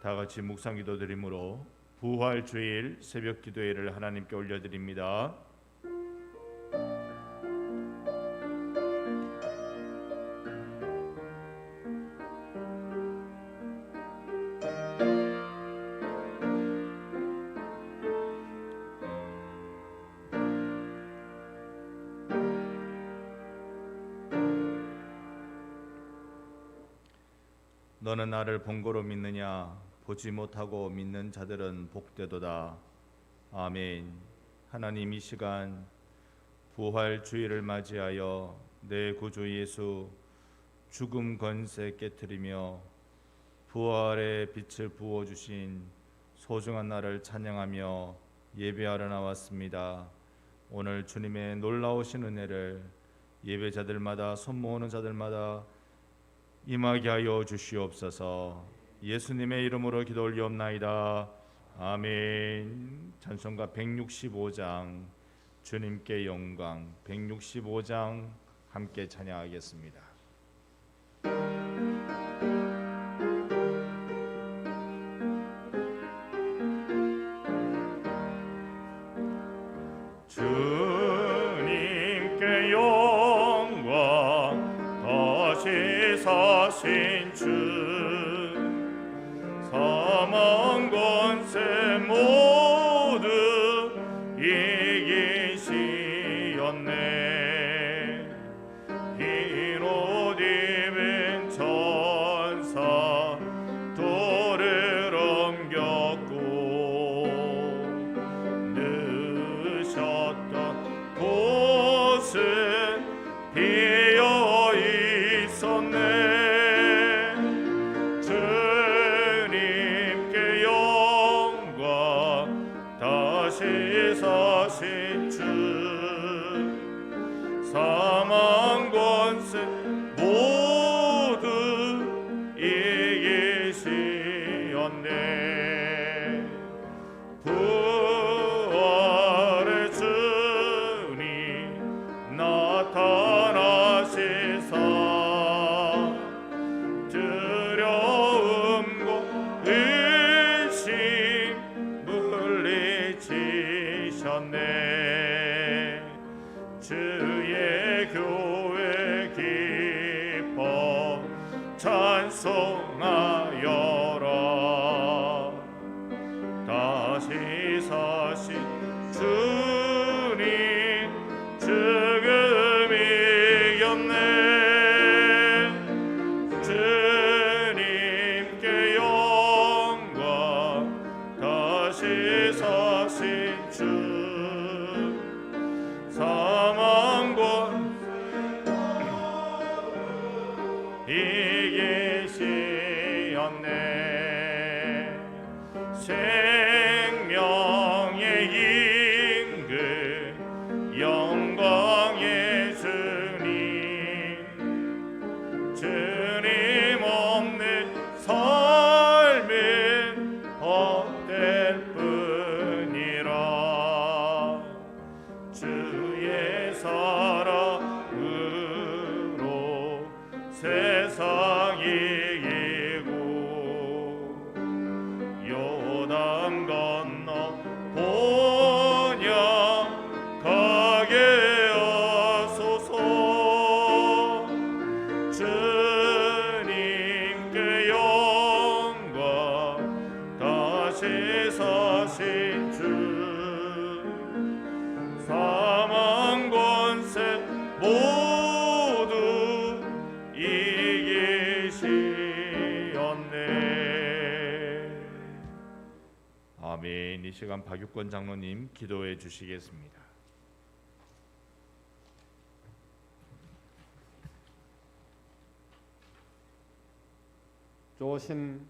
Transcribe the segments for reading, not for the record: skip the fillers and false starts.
다 같이 묵상 기도 드림으로 부활 주일 새벽 기도회를 하나님께 올려드립니다. 너는 나를 본고로 믿느냐? 보지 못하고 믿는 자들은 복되도다. 아멘. 하나님, 이 시간 부활 주일을 맞이하여 내 구주 예수 죽음 권세 깨트리며 부활의 빛을 부어주신 소중한 나를 찬양하며 예배하러 나왔습니다. 오늘 주님의 놀라우신 은혜를 예배자들마다 손 모으는 자들마다 임하게 하여 주시옵소서. 예수님의 이름으로 기도 올리옵나이다. 아멘. 찬송가 165장 주님께 영광 165장 함께 찬양하겠습니다. 주님께 영광 다시 사신 주 사망 권세 모두 이기시었네. 흰옷 입은 천사 돌을 옮겼고 넣으셨던 곳은 비어 있었네. 사신 주 사망 권세 모두 이기시었네. 부활의 주님 나타나시사 두려움과 의심 물리치셨네. 주의 교회 기뻐 찬송하여라. 다시 사신 주님 죽음 이겼네. 주님께 영광 다시 사신 주 사망 권세 이기시었네. 생명의 임금 영광의 주님 주님 없는 삶은 헛될 뿐이라. 주의 사랑으로 세상 이기고 요단 건너 번영하게 하소서. 주님께 영광 다시 사신 주 사망 권세 모두 이기시었네. 아멘. 이 시간 박육권 장로님 기도해 주시겠습니다. 좋으신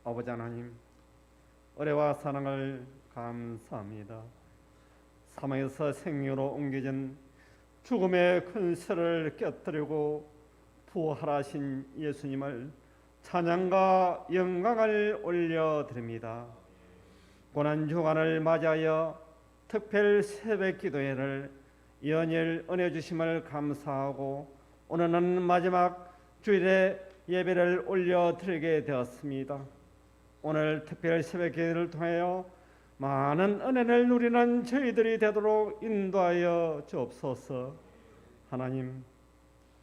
아버지 하나님, 은혜와 사랑을 감사합니다. 사망에서 생명으로 옮겨진 죽음의 근세를 깨뜨리고 부활하신 예수님을 찬양과 영광을 올려드립니다. 고난주간을 맞이하여 특별 새벽 기도회를 연일 은혜 주심을 감사하고 오늘은 마지막 주일에 예배를 올려드리게 되었습니다. 오늘 특별 새벽 기도를 통하여 많은 은혜를 누리는 저희들이 되도록 인도하여 주옵소서. 하나님,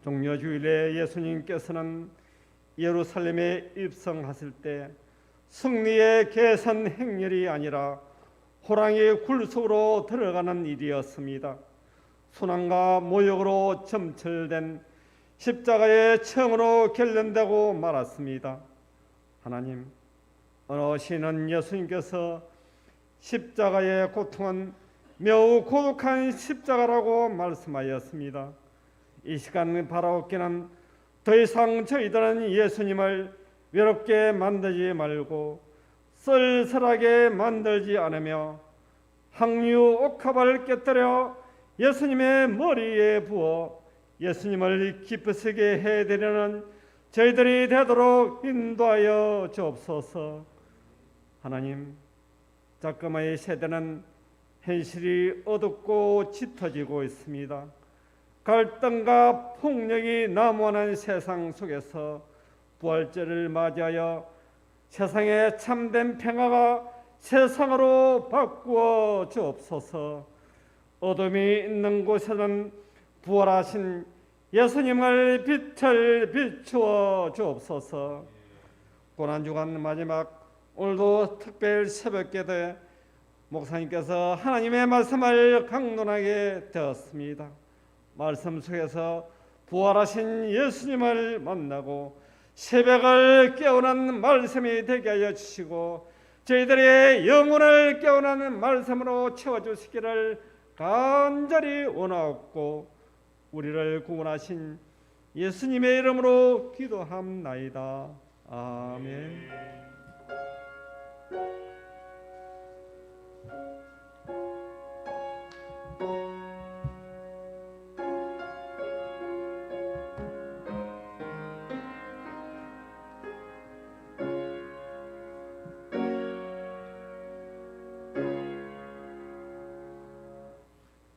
종려주일에 예수님께서는 예루살렘에 입성하실 때 승리의 계산 행렬이 아니라 호랑이의 굴 속으로 들어가는 일이었습니다. 순환과 모욕으로 점철된 십자가의 청으로 결련되고 말았습니다. 하나님, 어느 시인은 예수님께서 십자가의 고통은 매우 고독한 십자가라고 말씀하였습니다. 이 시간 바라옵기는 더 이상 저희들은 예수님을 외롭게 만들지 말고 쓸쓸하게 만들지 않으며 항류 옥합을 깨뜨려 예수님의 머리에 부어 예수님을 기쁘시게 해드리는 저희들이 되도록 인도하여 주옵소서. 하나님, 잠깐의 세대는 현실이 어둡고 짙어지고 있습니다. 갈등과 폭력이 난무하는 세상 속에서 부활절을 맞이하여 세상의 참된 평화가 세상으로 바꾸어 주옵소서. 어둠이 있는 곳에는 부활하신 예수님을 빛을 비추어 주옵소서. 고난주간 마지막 오늘도 특별 새벽기도에 목사님께서 하나님의 말씀을 강론하게 되었습니다. 말씀 속에서 부활하신 예수님을 만나고 새벽을 깨우는 말씀이 되게 하여 주시고 저희들의 영혼을 깨우는 말씀으로 채워주시기를 간절히 원하옵고 우리를 구원하신 예수님의 이름으로 기도합나이다. 아멘.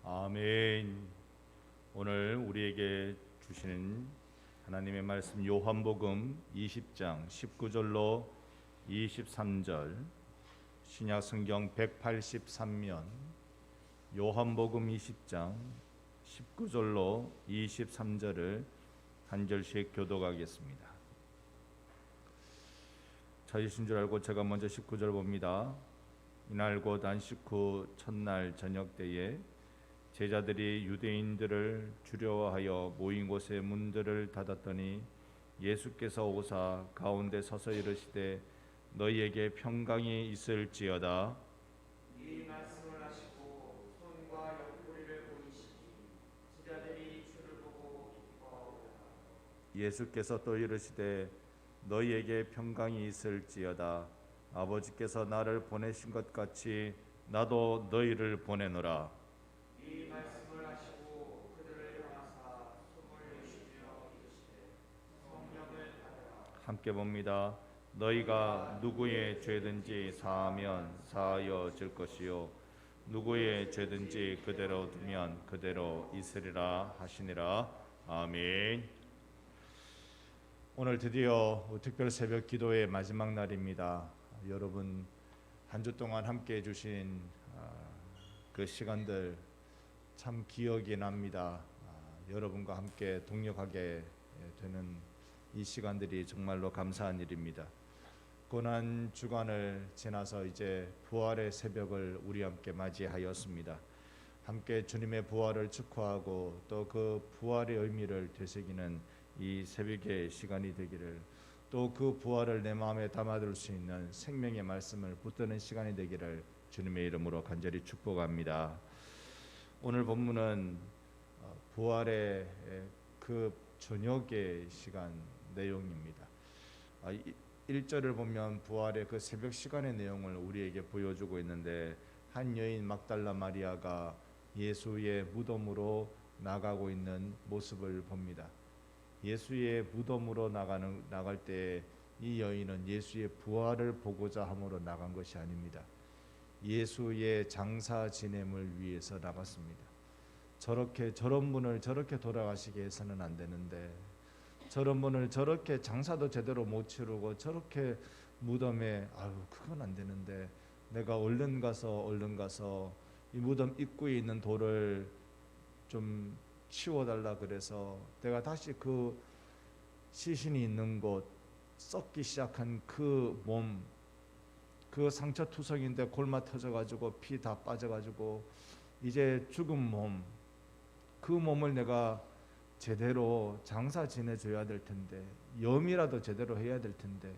아멘. 오늘 우리에게 주시는 하나님의 말씀 요한복음 20장 19절로 23절, 신약 성경 183면 요한복음 20장 19절로 23절을 한 절씩 교독하겠습니다. 찾으신 줄 알고 제가 먼저 19절 봅니다. 이날 곧 안식 후 첫날 저녁 때에 제자들이 유대인들을 두려워하여 모인 곳의 문들을 닫았더니 예수께서 오사 가운데 서서 이르시되 너희에게 평강이 있을지어다. 이 말씀을 하시고 손과 옆구리를 보이시니 제자들이 주를 보고 기뻐하더라. 예수께서 또 이르시되 너희에게 평강이 있을지어다. 아버지께서 나를 보내신 것 같이 나도 너희를 보내노라. 이 말씀을 하시고 그들을 향하사 숨을 내쉬며 이르시되 성령을 받으라. 함께 봅니다. 너희가 누구의 죄든지 사하면 사하여 질 것이요 누구의 죄든지 그대로 두면 그대로 있으리라 하시니라. 아멘. 오늘 드디어 특별 새벽 기도의 마지막 날입니다. 여러분 한 주 동안 함께 해주신 그 시간들 참 기억이 납니다. 여러분과 함께 동역하게 되는 이 시간들이 정말로 감사한 일입니다. 고난 주간을 지나서 이제 부활의 새벽을 우리 함께 맞이하였습니다. 함께 주님의 부활을 축하하고 또 그 부활의 의미를 되새기는 이 새벽의 시간이 되기를, 또 그 부활을 내 마음에 담아둘 수 있는 생명의 말씀을 붙드는 시간이 되기를 주님의 이름으로 간절히 축복합니다. 오늘 본문은 부활의 그 저녁의 시간 내용입니다. 1절을 보면 부활의 그 새벽 시간의 내용을 우리에게 보여주고 있는데, 한 여인 막달라 마리아가 예수의 무덤으로 나가고 있는 모습을 봅니다. 예수의 무덤으로 나갈 때 이 여인은 예수의 부활을 보고자 함으로 나간 것이 아닙니다. 예수의 장사 지냄을 위해서 나갔습니다. 저런 분을 저렇게 돌아가시게 해서는 안 되는데, 저런 분을 저렇게 장사도 제대로 못 치르고 저렇게 무덤에 그건 안 되는데 내가 얼른 가서 이 무덤 입구에 있는 돌을 좀 치워달라 그래서 내가 다시 그 시신이 있는 곳, 썩기 시작한 그 몸, 그 상처투성인데 골마 터져가지고 피 다 빠져가지고 이제 죽은 몸, 그 몸을 내가 제대로 장사 지내줘야 될 텐데, 염이라도 제대로 해야 될 텐데,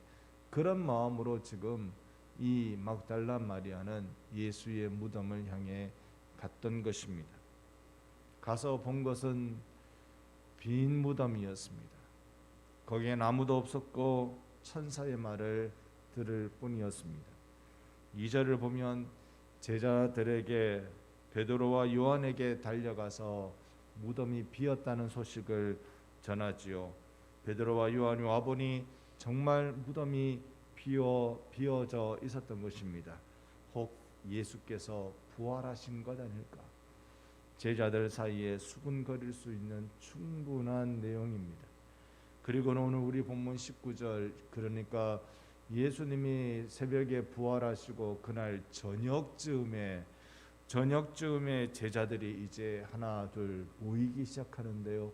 그런 마음으로 지금 이 막달라 마리아는 예수의 무덤을 향해 갔던 것입니다. 가서 본 것은 빈 무덤이었습니다. 거기엔 아무도 없었고 천사의 말을 들을 뿐이었습니다. 2절을 보면 제자들에게 베드로와 요한에게 달려가서 무덤이 비었다는 소식을 전하지요. 베드로와 요한이 와보니 정말 무덤이 비어져 있었던 것입니다. 혹 예수께서 부활하신 것 아닐까? 제자들 사이에 수군거릴 수 있는 충분한 내용입니다. 그리고는 오늘 우리 본문 19절, 그러니까 예수님이 새벽에 부활하시고 그날 저녁쯤에 제자들이 이제 하나 둘 모이기 시작하는데요.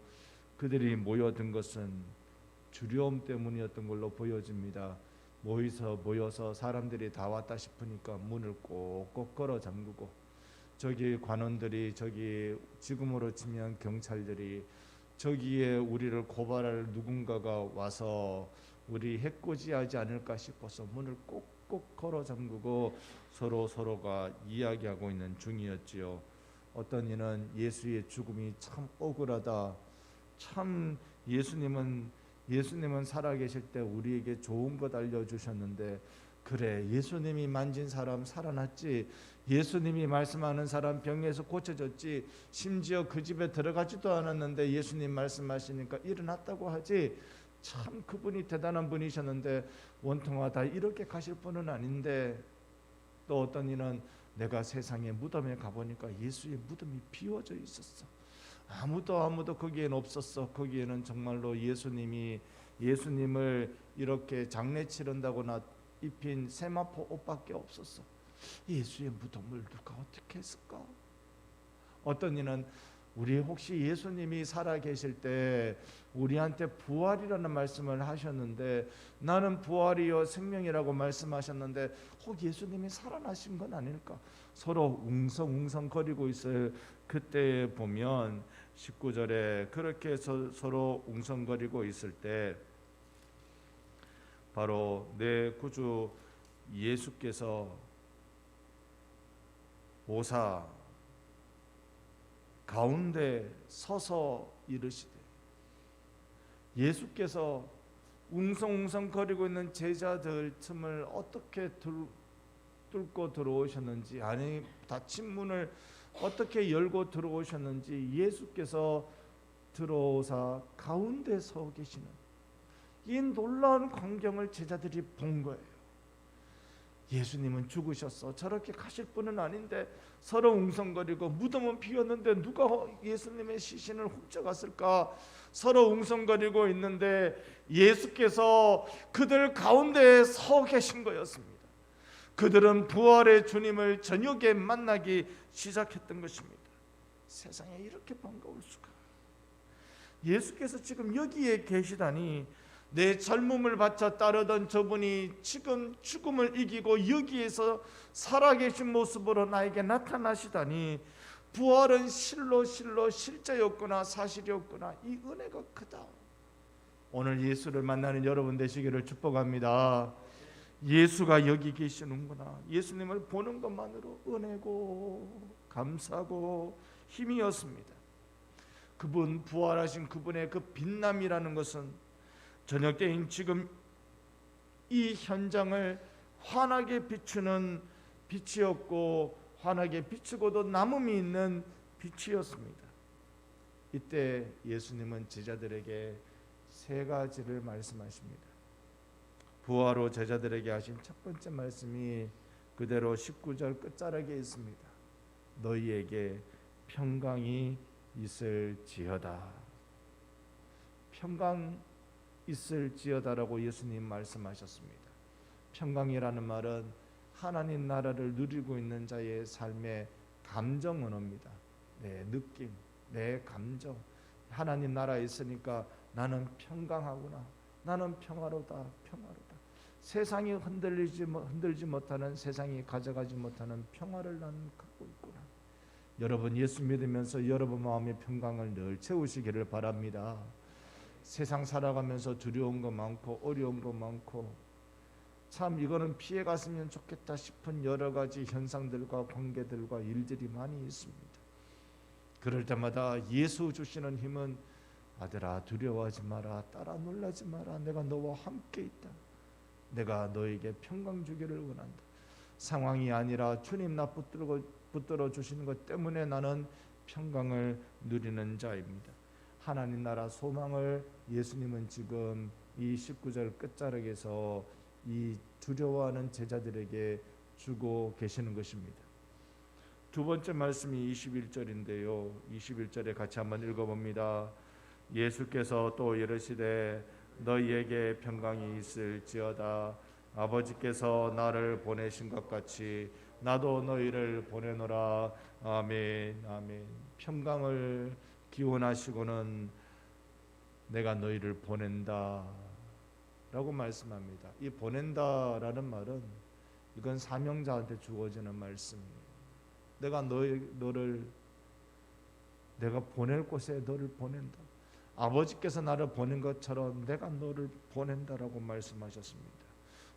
그들이 모여든 것은 두려움 때문이었던 걸로 보여집니다. 모여서 사람들이 다 왔다 싶으니까 문을 꼭꼭 걸어 잠그고, 저기 관원들이, 저기 지금으로 치면 경찰들이, 저기에 우리를 고발할 누군가가 와서 우리 해코지하지 않을까 싶어서 문을 꼭꼭 걸어 잠그고 서로가 이야기하고 있는 중이었지요. 어떤 이는 예수의 죽음이 참 억울하다. 참 예수님은 살아계실 때 우리에게 좋은 것 알려주셨는데, 그래, 예수님이 만진 사람 살아났지, 예수님이 말씀하는 사람 병에서 고쳐졌지, 심지어 그 집에 들어가지도 않았는데 예수님 말씀하시니까 일어났다고 하지, 참 그분이 대단한 분이셨는데 원통하다, 이렇게 가실 분은 아닌데. 또 어떤 이는 내가 세상에 무덤에 가보니까 예수의 무덤이 비워져 있었어. 아무도 거기에는 없었어. 거기에는 정말로 예수님을 이렇게 장례 치른다고 입힌 세마포 옷밖에 없었어. 예수의 무덤을 누가 어떻게 했을까? 어떤 이는 우리 혹시 예수님이 살아계실 때 우리한테 부활이라는 말씀을 하셨는데, 나는 부활이요 생명이라고 말씀하셨는데 혹 예수님이 살아나신 건 아닐까? 서로 웅성웅성거리고 있을 그때에 보면 19절에 그렇게 서로 웅성거리고 있을 때 바로 내 구주 예수께서 보사 가운데 서서 이르시되, 예수께서 웅성웅성거리고 있는 제자들 틈을 어떻게 뚫고 들어오셨는지, 아니 닫힌 문을 어떻게 열고 들어오셨는지, 예수께서 들어오사 가운데 서 계시는 이 놀라운 광경을 제자들이 본 거예요. 예수님은 죽으셨어, 저렇게 가실 분은 아닌데 서로 웅성거리고, 무덤은 비었는데 누가 예수님의 시신을 훔쳐갔을까? 서로 웅성거리고 있는데 예수께서 그들 가운데에 서 계신 거였습니다. 그들은 부활의 주님을 저녁에 만나기 시작했던 것입니다. 세상에 이렇게 반가울 수가. 예수께서 지금 여기에 계시다니, 내 젊음을 바쳐 따르던 저분이 지금 죽음을 이기고 여기에서 살아계신 모습으로 나에게 나타나시다니, 부활은 실로 실제였구나, 사실이었구나. 이 은혜가 크다. 오늘 예수를 만나는 여러분 되시기를 축복합니다. 예수가 여기 계시는구나. 예수님을 보는 것만으로 은혜고 감사고 힘이었습니다. 그분, 부활하신 그분의 그 빛남이라는 것은 저녁 때인 지금 이 현장을 환하게 비추는 빛이었고, 환하게 비추고도 남음이 있는 빛이었습니다. 이때 예수님은 제자들에게 세 가지를 말씀하십니다. 부활 후 제자들에게 하신 첫 번째 말씀이 그대로 19절 끝자락에 있습니다. 너희에게 평강이 있을지어다. 평강 있을지어다라고 예수님 말씀하셨습니다. 평강이라는 말은 하나님 나라를 누리고 있는 자의 삶의 감정 언어입니다. 내 느낌, 내 감정. 하나님 나라에 있으니까 나는 평강하구나. 나는 평화로다. 평화로다. 세상이 흔들지 못하는, 세상이 가져가지 못하는 평화를 나는 갖고 있구나. 여러분 예수 믿으면서 여러분 마음의 평강을 늘 채우시기를 바랍니다. 세상 살아가면서 두려운 거 많고 어려운 거 많고 참 이거는 피해 갔으면 좋겠다 싶은 여러 가지 현상들과 관계들과 일들이 많이 있습니다. 그럴 때마다 예수 주시는 힘은 아들아 두려워하지 마라. 따라 놀라지 마라. 내가 너와 함께 있다. 내가 너에게 평강 주기를 원한다. 상황이 아니라 주님 나 붙들어 주시는 것 때문에 나는 평강을 누리는 자입니다. 하나님 나라 소망을 예수님은 지금 이 19절 끝자락에서 이 두려워하는 제자들에게 주고 계시는 것입니다. 두 번째 말씀이 21절인데요. 21절에 같이 한번 읽어봅니다. 예수께서 또 이르시되 너희에게 평강이 있을지어다. 아버지께서 나를 보내신 것 같이 나도 너희를 보내노라. 아멘. 아멘. 평강을 기원하시고는 내가 너희를 보낸다 라고 말씀합니다. 이 보낸다라는 말은 이건 사명자한테 주어지는 말씀이에요. 내가 너를 내가 보낼 곳에 너를 보낸다. 아버지께서 나를 보낸 것처럼 내가 너를 보낸다라고 말씀하셨습니다.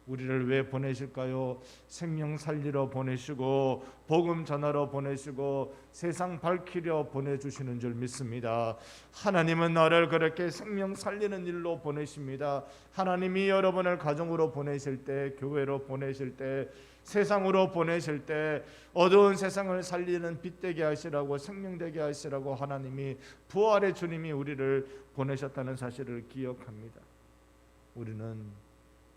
우리를 왜 보내실까요? 생명 살리러 보내시고 복음 전하러 보내시고 세상 밝히려 보내주시는 줄 믿습니다. 하나님은 나를 그렇게 생명 살리는 일로 보내십니다. 하나님이 여러분을 가정으로 보내실 때, 교회로 보내실 때, 세상으로 보내실 때 어두운 세상을 살리는 빛 되게 하시라고, 생명 되게 하시라고 하나님이, 부활의 주님이 우리를 보내셨다는 사실을 기억합니다. 우리는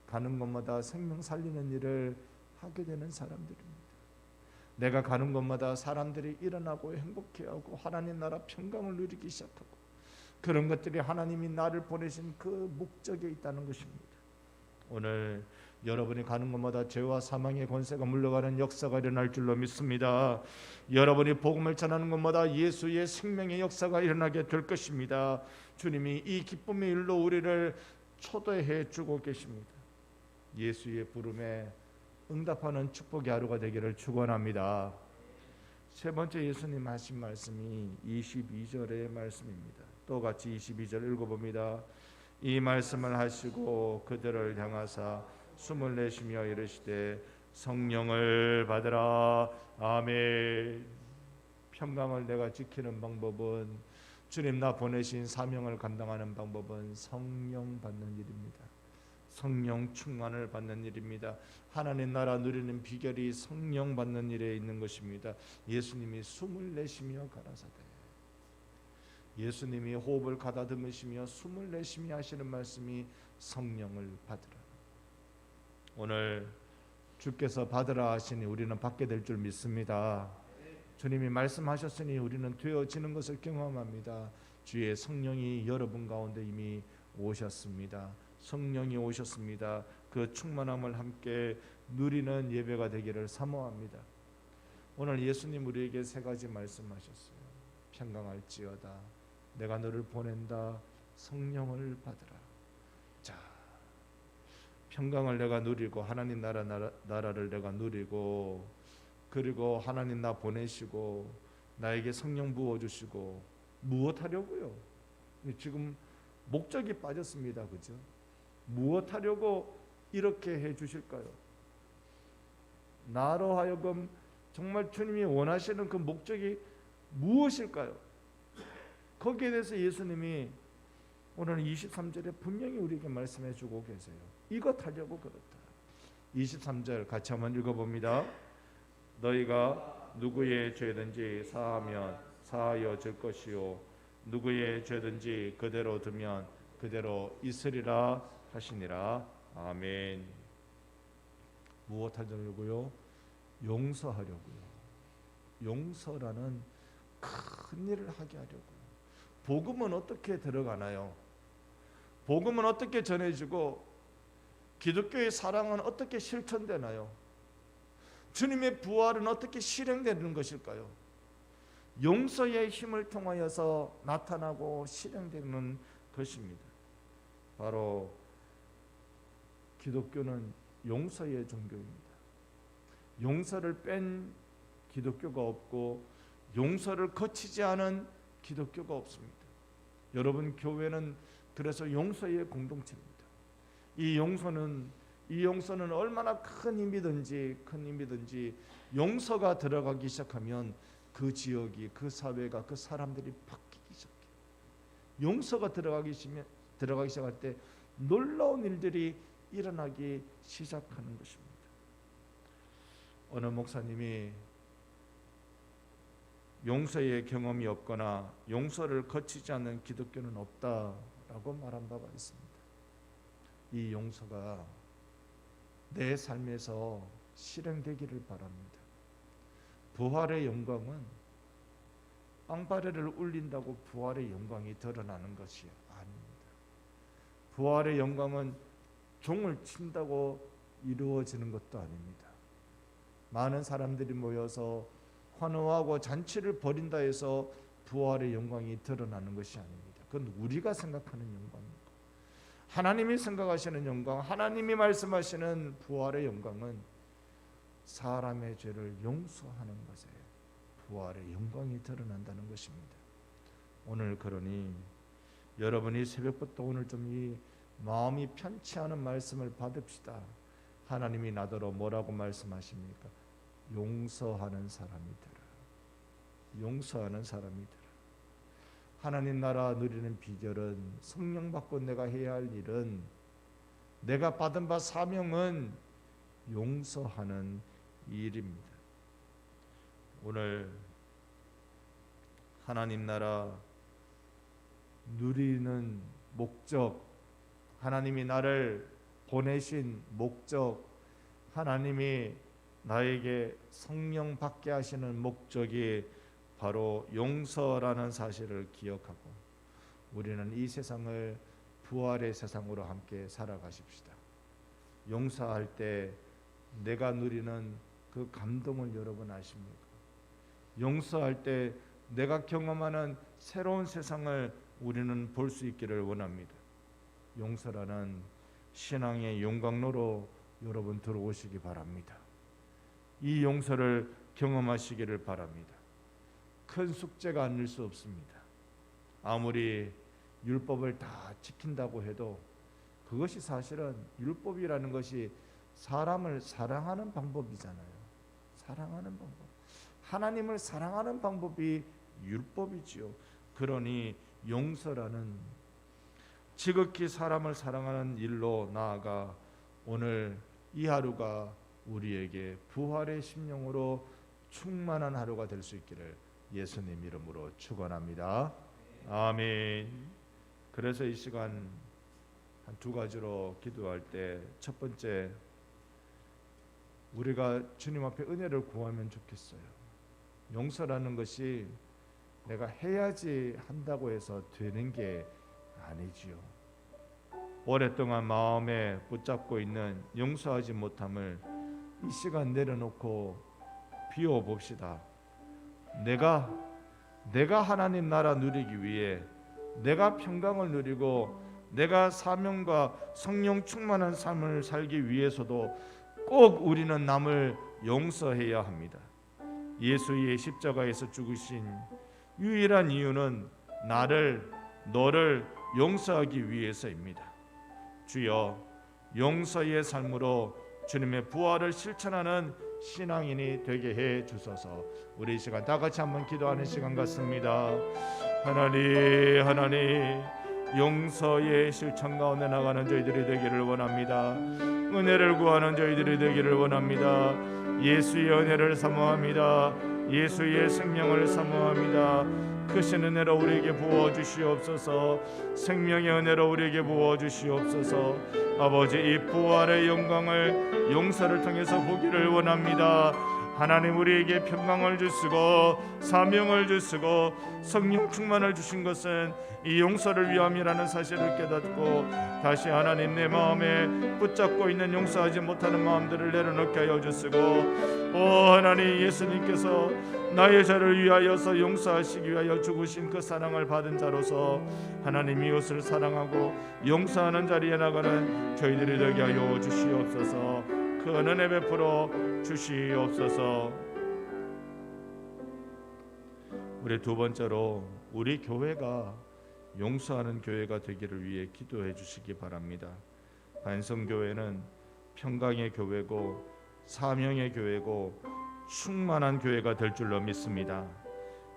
가는 곳마다 생명 살리는 일을 하게 되는 사람들입니다. 내가 가는 곳마다 사람들이 일어나고 행복해하고 하나님 나라 평강을 누리기 시작하고, 그런 것들이 하나님이 나를 보내신 그 목적에 있다는 것입니다. 오늘 여러분이 가는 곳마다 죄와 사망의 권세가 물러가는 역사가 일어날 줄로 믿습니다. 여러분이 복음을 전하는 곳마다 예수의 생명의 역사가 일어나게 될 것입니다. 주님이 이 기쁨의 일로 우리를 초대해 주고 계십니다. 예수의 부름에 응답하는 축복의 하루가 되기를 축원합니다. 세 번째 예수님 하신 말씀이 22절의 말씀입니다. 또 같이 22절 읽어봅니다. 이 말씀을 하시고 그들을 향하사 숨을 내쉬며 이르시되 성령을 받으라. 아멘. 평강을 내가 지키는 방법은, 주님 나 보내신 사명을 감당하는 방법은 성령 받는 일입니다. 성령 충만을 받는 일입니다. 하나님 나라 누리는 비결이 성령 받는 일에 있는 것입니다. 예수님이 숨을 내쉬며 가라사대, 예수님이 호흡을 가다듬으시며 숨을 내쉬며 하시는 말씀이 성령을 받으라. 오늘 주께서 받으라 하시니 우리는 받게 될 줄 믿습니다. 주님이 말씀하셨으니 우리는 되어지는 것을 경험합니다. 주의 성령이 여러분 가운데 이미 오셨습니다. 성령이 오셨습니다. 그 충만함을 함께 누리는 예배가 되기를 사모합니다. 오늘 예수님 우리에게 세 가지 말씀하셨어요. 평강할지어다. 내가 너를 보낸다. 성령을 받으라. 자, 평강을 내가 누리고 하나님 나라를 내가 누리고, 그리고 하나님 나 보내시고 나에게 성령 부어주시고 무엇하려고요? 지금 목적이 빠졌습니다. 그죠? 무엇하려고 이렇게 해주실까요? 나로 하여금 정말 주님이 원하시는 그 목적이 무엇일까요? 거기에 대해서 예수님이 오늘 23절에 분명히 우리에게 말씀해 주고 계세요. 이것 하려고 그렇다. 23절 같이 한번 읽어봅니다. 너희가 누구의 죄든지 사하면 사하여 줄 것이요 누구의 죄든지 그대로 두면 그대로 있으리라 하시니라. 아멘. 무엇 하려고요? 용서하려고요. 용서라는 큰 일을 하게 하려고요. 복음은 어떻게 들어가나요? 복음은 어떻게 전해지고 기독교의 사랑은 어떻게 실천되나요? 주님의 부활은 어떻게 실행되는 것일까요? 용서의 힘을 통하여서 나타나고 실행되는 것입니다. 바로 기독교는 용서의 종교입니다. 용서를 뺀 기독교가 없고 용서를 거치지 않은 기독교가 없습니다. 여러분, 교회는 그래서 용서의 공동체입니다. 이 용서는 얼마나 큰 힘이든지 용서가 들어가기 시작하면 그 지역이, 그 사회가, 그 사람들이 바뀌기 시작해요. 용서가 들어가기 시작할 때 놀라운 일들이 일어나기 시작하는 것입니다. 어느 목사님이 용서의 경험이 없거나 용서를 거치지 않는 기독교는 없다라고 말한 바가 있습니다. 이 용서가 내 삶에서 실행되기를 바랍니다. 부활의 영광은 빵바레를 울린다고 부활의 영광이 드러나는 것이 아닙니다. 부활의 영광은 종을 친다고 이루어지는 것도 아닙니다. 많은 사람들이 모여서 환호하고 잔치를 벌인다 해서 부활의 영광이 드러나는 것이 아닙니다. 그건 우리가 생각하는 영광입니다. 하나님이 생각하시는 영광, 하나님이 말씀하시는 부활의 영광은 사람의 죄를 용서하는 것에 부활의 영광이 드러난다는 것입니다. 오늘 그러니 여러분이 새벽부터 오늘 좀 이 마음이 편치 않은 말씀을 받읍시다. 하나님이 나더러 뭐라고 말씀하십니까? 용서하는 사람이 되라. 용서하는 사람이 되라. 하나님 나라 누리는 비결은, 성령 받고 내가 해야 할 일은, 내가 받은 바 사명은 용서하는 일입니다. 오늘 하나님 나라 누리는 목적, 하나님이 나를 보내신 목적, 하나님이 나에게 성령 받게 하시는 목적이 바로 용서라는 사실을 기억하고 우리는 이 세상을 부활의 세상으로 함께 살아가십시다. 용서할 때 내가 누리는 그 감동을 여러분 아십니까? 용서할 때 내가 경험하는 새로운 세상을 우리는 볼 수 있기를 원합니다. 용서라는 신앙의 용광로로 여러분 들어오시기 바랍니다. 이 용서를 경험하시기를 바랍니다. 큰 숙제가 아닐 수 없습니다. 아무리 율법을 다 지킨다고 해도 그것이 사실은, 율법이라는 것이 사람을 사랑하는 방법이잖아요. 사랑하는 방법. 하나님을 사랑하는 방법이 율법이지요. 그러니 용서라는 지극히 사람을 사랑하는 일로 나아가 오늘 이 하루가 우리에게 부활의 심령으로 충만한 하루가 될 수 있기를 예수님 이름으로 축원합니다. 아멘. 그래서 이 시간 한 두 가지로 기도할 때, 첫 번째, 우리가 주님 앞에 은혜를 구하면 좋겠어요. 용서라는 것이 내가 해야지 한다고 해서 되는 게 아니지요. 오랫동안 마음에 붙잡고 있는 용서하지 못함을 이 시간 내려놓고 비워봅시다. 내가 하나님 나라 누리기 위해, 내가 평강을 누리고 내가 사명과 성령 충만한 삶을 살기 위해서도 꼭 우리는 남을 용서해야 합니다. 예수의 십자가에서 죽으신 유일한 이유는 너를 용서하기 위해서입니다. 주여, 용서의 삶으로 주님의 부활을 실천하는 신앙인이 되게 해 주소서. 우리 이 시간 다 같이 한번 기도하는 시간 같습니다. 하나님, 용서의 실천 가운데 나가는 저희들이 되기를 원합니다. 은혜를 구하는 저희들이 되기를 원합니다. 예수의 은혜를 사모합니다. 예수의 생명을 사모합니다. 크신 은혜로 우리에게 부어 주시옵소서. 생명의 은혜로 우리에게 부어 주시옵소서. 아버지, 이 부활의 영광을 용서를 통해서 보기를 원합니다. 하나님 우리에게 평강을 주시고 사명을 주시고 성령 충만을 주신 것은 이 용서를 위함이라는 사실을 깨닫고 다시 하나님 내 마음에 붙잡고 있는 용서하지 못하는 마음들을 내려놓게 하여 주시고 오 하나님 예수님께서 나의 죄를 위하여서 용서하시기 위하여 죽으신 그 사랑을 받은 자로서 하나님 이웃을 사랑하고 용서하는 자리에 나가는 저희들이 되게 하여 주시옵소서. 그 은혜 베풀어 주시옵소서. 우리 두 번째로 우리 교회가 용서하는 교회가 되기를 위해 기도해 주시기 바랍니다. 반성교회는 평강의 교회고 사명의 교회고 충만한 교회가 될 줄로 믿습니다.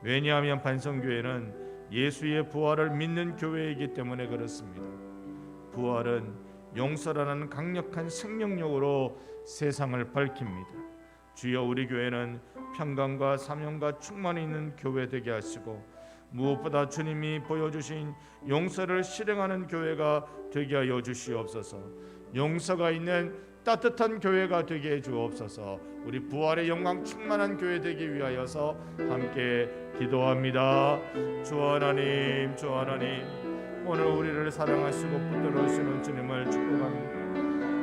왜냐하면 반성교회는 예수의 부활을 믿는 교회이기 때문에 그렇습니다. 부활은 용서라는 강력한 생명력으로 세상을 밝힙니다. 주여 우리 교회는 평강과 사명과 충만이 있는 교회 되게 하시고 무엇보다 주님이 보여주신 용서를 실행하는 교회가 되게 하여 주시옵소서. 용서가 있는 따뜻한 교회가 되게 해 주옵소서. 우리 부활의 영광 충만한 교회 되기 위하여서 함께 기도합니다. 주 하나님, 주 하나님, 오늘 우리를 사랑하시고 붙들어주시는 주님을 축복합니다.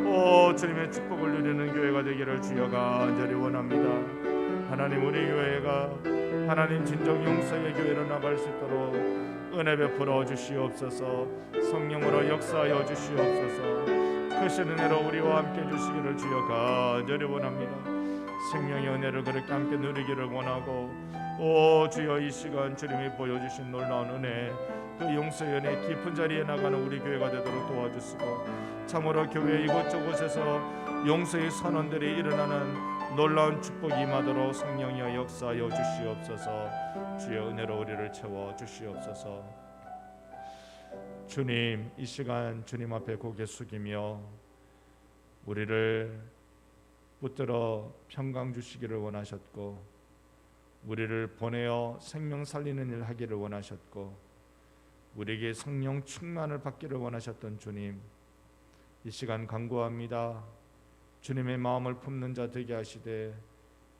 오 주님의 축복을 누리는 교회가 되기를 주여 간절히 원합니다. 하나님 우리 교회가 하나님 진정 용서의 교회로 나갈 수 있도록 은혜 베풀어 주시옵소서. 성령으로 역사하여 주시옵소서. 크신 은혜로 우리와 함께 주시기를 주여 간절히 원합니다. 생명의 은혜를 그렇게 함께 누리기를 원하고 오 주여 이 시간 주님이 보여주신 놀라운 은혜 그 용서의 은혜 깊은 자리에 나가는 우리 교회가 되도록 도와주시고 참으로 교회 이곳저곳에서 용서의 선언들이 일어나는 놀라운 축복이 임하도록 성령이여 역사하여 주시옵소서. 주여 은혜로 우리를 채워 주시옵소서. 주님 이 시간 주님 앞에 고개 숙이며 우리를 붙들어 평강 주시기를 원하셨고 우리를 보내어 생명 살리는 일 하기를 원하셨고 우리에게 성령 충만을 받기를 원하셨던 주님 이 시간 간구합니다. 주님의 마음을 품는 자 되게 하시되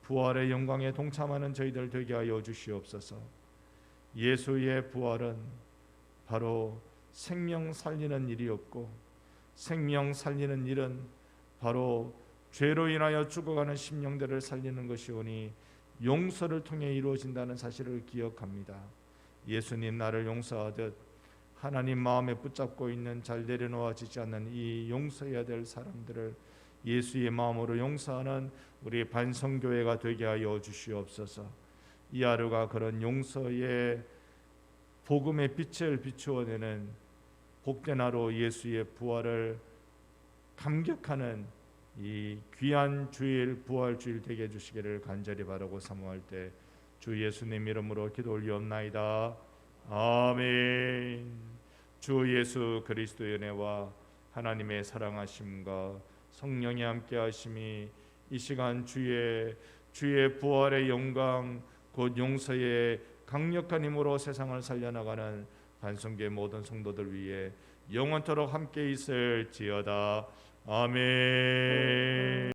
부활의 영광에 동참하는 저희들 되게 하여 주시옵소서. 예수의 부활은 바로 생명 살리는 일이었고 생명 살리는 일은 바로 죄로 인하여 죽어가는 심령들을 살리는 것이오니 용서를 통해 이루어진다는 사실을 기억합니다. 예수님 나를 용서하듯 하나님 마음에 붙잡고 있는 잘 내려놓아지지 않는 이 용서해야 될 사람들을 예수의 마음으로 용서하는 우리 반성교회가 되게 하여 주시옵소서. 이 하루가 그런 용서의 복음의 빛을 비추어내는 복된 하루 예수의 부활을 감격하는 이 귀한 주일 부활주일 되게 해주시기를 간절히 바라고 사모할 때 주 예수님 이름으로 기도 올리옵나이다. 아멘. 주 예수 그리스도의 은혜와 하나님의 사랑하심과 성령의 함께하심이 이 시간 주의 부활의 영광 곧 용서의 강력한 힘으로 세상을 살려나가는 반성교회 모든 성도들 위해 영원토록 함께 있을지어다. 아멘.